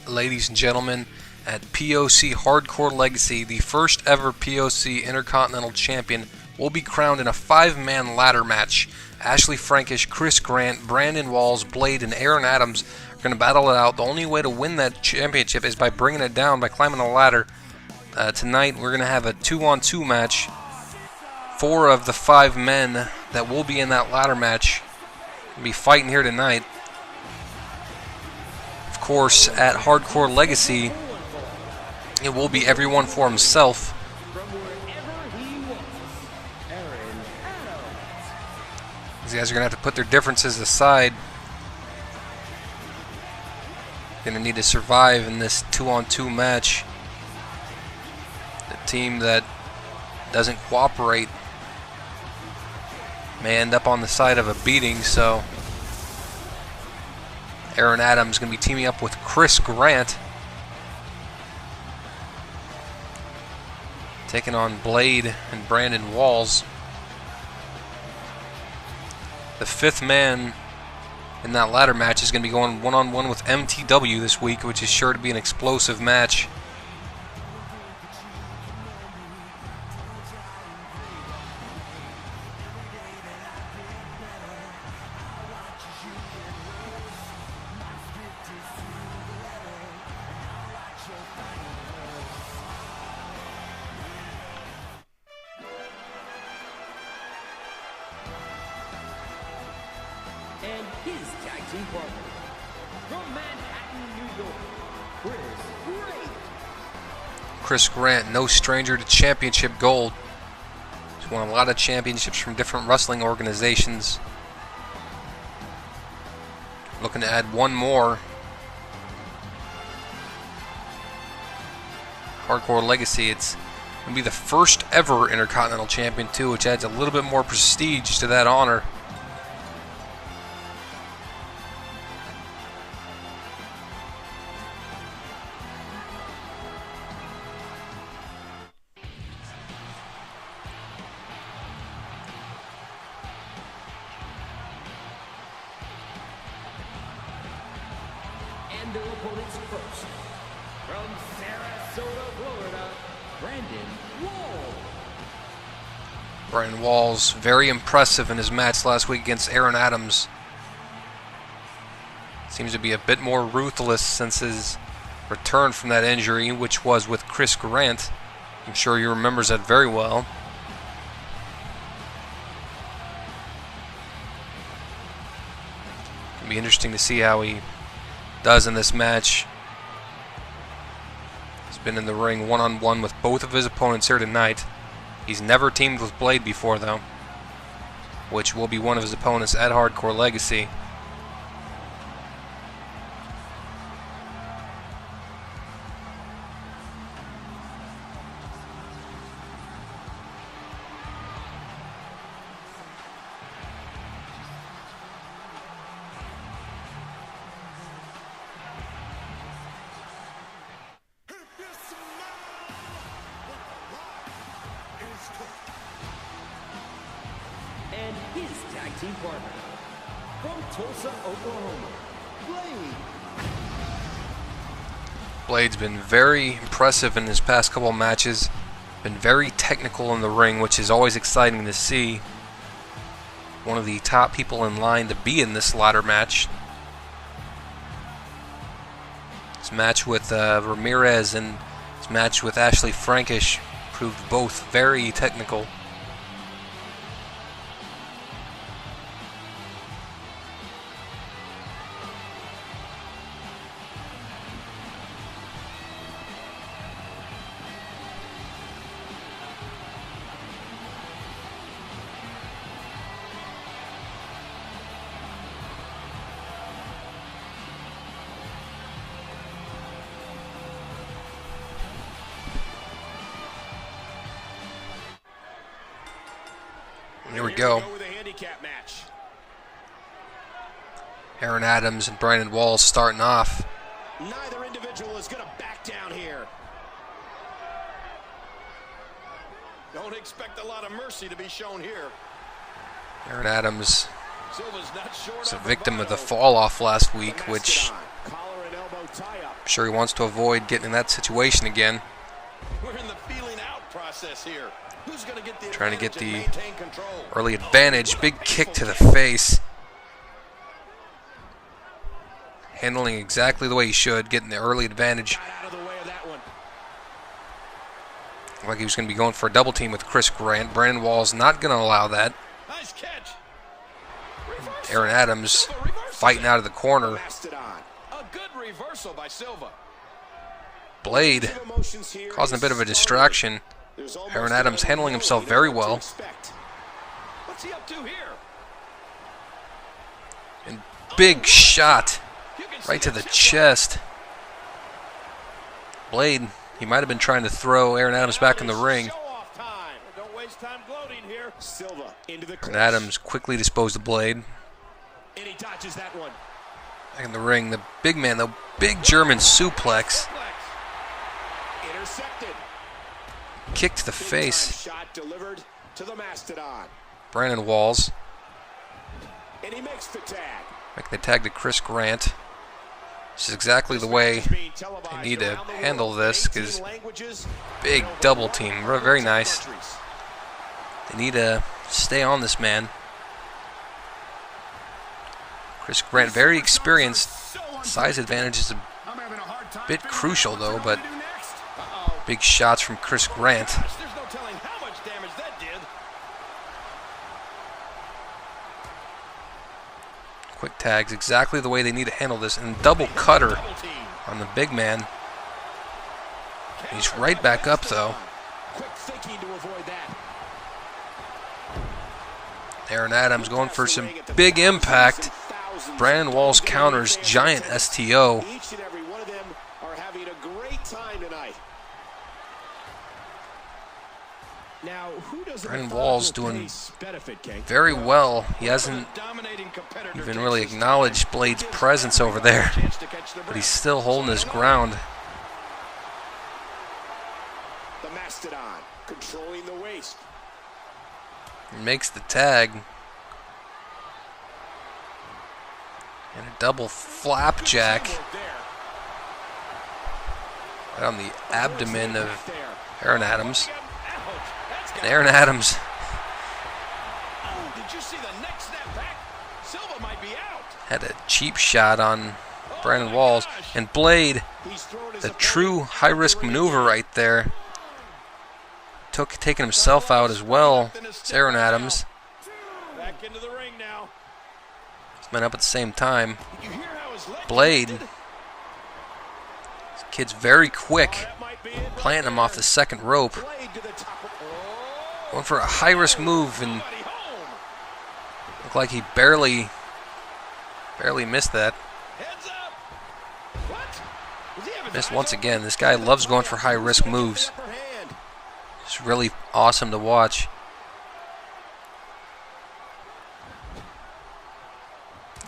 ladies and gentlemen, at POC Hardcore Legacy. The first ever POC Intercontinental Champion will be crowned in a 5-man ladder match. Ashley Frankish, Chris Grant, Brandon Walls, Blade, and Aaron Adams are going to battle it out. The only way to win that championship is by bringing it down, by climbing a ladder. Tonight we're going to have a 2-on-2 match. 4 of the 5 men that will be in that ladder match will be fighting here tonight. Of course, at Hardcore Legacy, it will be everyone for himself. These guys are going to have to put their differences aside. Going to need to survive in this 2-on-2 match. The team that doesn't cooperate may end up on the side of a beating, so Aaron Adams is going to be teaming up with Chris Grant, taking on Blade and Brandon Walls. The 5th man in that ladder match is going to be going one-on-one with MTW this week, which is sure to be an explosive match. And his tag team partner, from Manhattan, New York, Chris Grant, no stranger to championship gold. He's won a lot of championships from different wrestling organizations. Looking to add one more. Hardcore Legacy, it's going to be the first ever Intercontinental Champion too, which adds a little bit more prestige to that honor. and their opponents first, from Sarasota, Florida, Brandon Walls. Brandon Walls, very impressive in his match last week against Aaron Adams. Seems to be a bit more ruthless since his return from that injury, which was with Chris Grant. I'm sure he remembers that very well. It'll be interesting to see how he does in this match. He's been in the ring one-on-one with both of his opponents here tonight. He's never teamed with Blade before, though, which will be one of his opponents at Hardcore Legacy. And his tag team partner, from Tulsa, Oklahoma, Blade. Blade's been very impressive in his past couple matches. Been very technical in the ring, which is always exciting to see. One of the top people in line to be in this ladder match. His match with Ramirez and his match with Ashley Frankish proved both very technical. Here we go. Aaron Adams and Brandon Walls starting off. Neither individual is going to back down here. Don't expect a lot of mercy to be shown here. Aaron Adams was a victim of the fall off last week, which I'm sure he wants to avoid getting in that situation again. We're in the feeling out process here. Who's going to get the Trying to get advantage the and maintain control? early advantage. Big kick to the face. Handling exactly the way he should, getting the early advantage. Got out of the way of that one. Like he was going to be going for a double team with Chris Grant. Brandon Wall's not going to allow that. Nice catch. Reversal. Aaron Adams Silva reverses fighting it. out of the corner. A good reversal by Silva. Blade causing a bit of a distraction. Aaron Adams handling himself very well. What's he up to here? And big shot right to the chest. Blade, he might have been trying to throw Aaron Adams back in the ring. Don't waste time gloating here. Silva into the Aaron Adams quickly disposed of Blade. And he dodges that one. Back in the ring, the big man, the big German suplex. Intercepted. Kick to the face. Shot delivered to the Mastodon. Brandon Walls. And he makes the tag. Making the tag to Chris Grant. This is exactly the way they need to handle this, because big double team, very nice. They need to stay on this man. Chris Grant, very experienced. Size advantage is a bit crucial though, but big shots from Chris Grant. There's no telling how much damage that did. Quick tags, exactly the way they need to handle this. And double cutter on the big man. He's right back up though. Quick thinking to avoid that. Aaron Adams going for some big impact. Brandon Walls counters, giant STO. Each and every one of them are having a great time tonight. Now, who does Brandon Walls doing very well. He hasn't even really acknowledged Blade's presence over there, but he's still holding his ground. The Mastodon controlling the waist. He makes the tag. And a double flapjack right on the abdomen of Aaron Adams. And Aaron Adams Did you see the neck snap back? Silva might be out. had a cheap shot on Brandon Walls. And Blade, the true high-risk maneuver right there, taking himself out as well as Aaron Adams. Back into the ring now. Men up at the same time. Did you hear how his leg Blade, lifted? this kid's very quick, That might be it. planting him off the second rope. Blade to the top. Oh, Going for a high-risk move, and buddy, home. looked like he barely missed that. Heads up. What? Does he have his Missed eyes once open? again. This guy loves going for high-risk moves. Upper hand. It's really awesome to watch.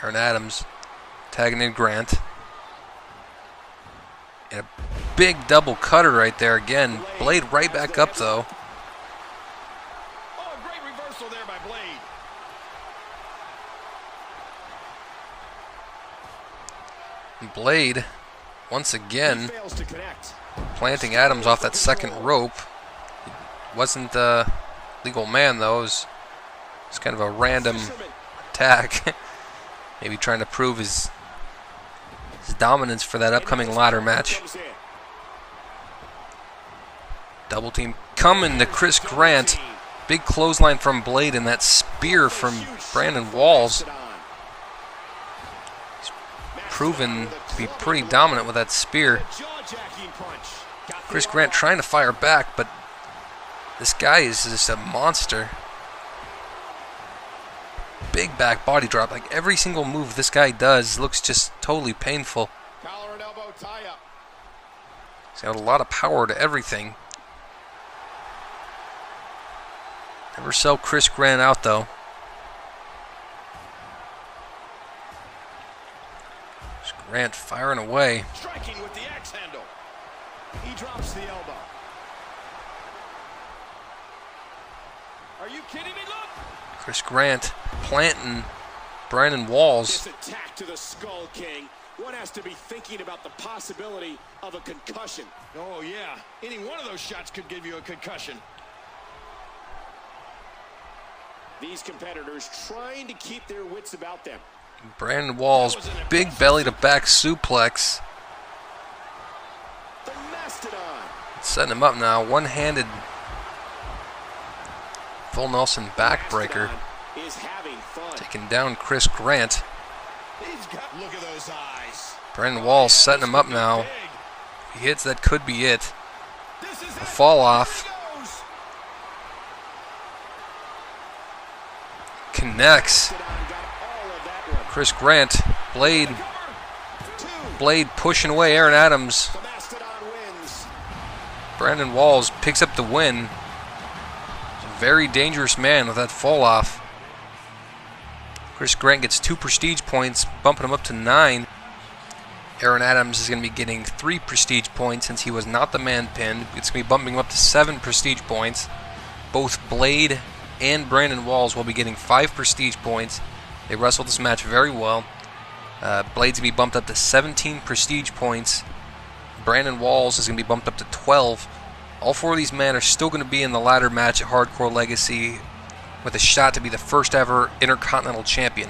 Aaron Adams tagging in Grant. And a big double cutter right there again. Blade right back up though. Oh, a great reversal there by Blade. And Blade, once He again, fails to connect. planting Adams off that second rope. It wasn't a legal man though. It was kind of a random attack. Maybe trying to prove his dominance for that upcoming ladder match. Comes in. Double team coming to Chris Grant. Big clothesline from Blade and that spear from Brandon Walls. He's proven to be pretty dominant with that spear. Jaw-jacking punch. Got the Chris Grant trying to fire back, but this guy is just a monster. Big back body drop. Like every single move this guy does looks just totally painful. collar and elbow tie up. He's got a lot of power to everything. Never sell Chris Grant out though. Chris Grant firing away. Striking with the axe handle. He drops the elbow. Are you kidding me? Look! Chris Grant planting Brandon Walls. This attack to the Skull King one has to be thinking about the possibility of a concussion. Oh, yeah. Any one of those shots could give you a concussion. These competitors trying to keep their wits about them. Brandon Walls, big belly to back suplex. The Mastodon. Setting him up now, one-handed full Nelson backbreaker. Mastodon is having fun. Taking down Chris Grant. Look at those eyes. Brandon Walls setting him up now. If he hits, that could be it. A fall off. Connects. Chris Grant. Blade pushing away Aaron Adams. The Mastodon wins. Brandon Walls picks up the win. He's a very dangerous man with that fall off. Chris Grant gets 2 prestige points, bumping him up to 9. Aaron Adams is going to be getting 3 prestige points since he was not the man pinned. It's going to be bumping him up to 7 prestige points. Both Blade and Brandon Walls will be getting 5 prestige points. They wrestled this match very well. Blade's going to be bumped up to 17 prestige points. Brandon Walls is going to be bumped up to 12. All 4 of these men are still going to be in the ladder match at Hardcore Legacy with a shot to be the first ever Intercontinental Champion.